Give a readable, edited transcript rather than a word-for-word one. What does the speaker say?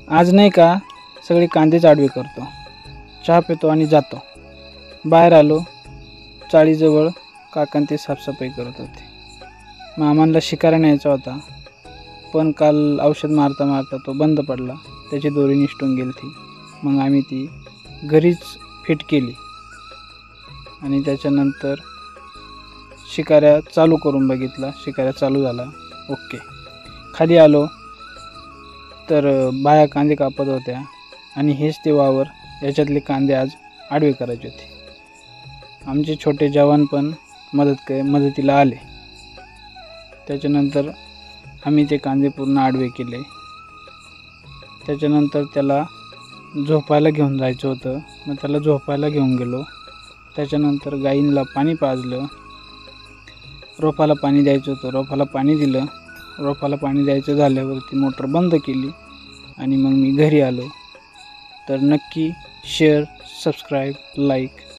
आज नाही का सगळे कांदेच आडवे करतो, चहा पितो आणि जातो. बाहेर आलो, चाळीजवळ काकां ते साफसफाई करत होते. मामांना शिकारा न्यायचा होता, पण काल औषध मारता मारता तो बंद पडला, त्याची दोरी निसटून गेली ती. मग आम्ही ती घरीच फिट केली आणि त्याच्यानंतर शिकाऱ्या चालू करून बघितला. शिकाऱ्या चालू झाला, ओके. खाली आलो तर बाया कांदे कापत होत्या आणि हेच ते वावर, याच्यातले कांदे आज आडवे करायचे होते. आमचे छोटे जवान पण मदतीला आले. त्याच्यानंतर आम्ही ते कांदे पूर्ण आडवे केले. त्याच्यानंतर त्याला झोपायला घेऊन जायचं होतं, मग त्याला झोपायला घेऊन गेलो. त्याच्यानंतर गाईंना पाणी पाजलं. रोपाला पाणी द्यायचं होतं, रोपाला पाणी दिलं. रोपाला पाणी द्यायचं झाल्यावरती मोटर बंद केली आणि मग मी घरी आलो. तर नक्की शेअर, सबस्क्राईब, लाईक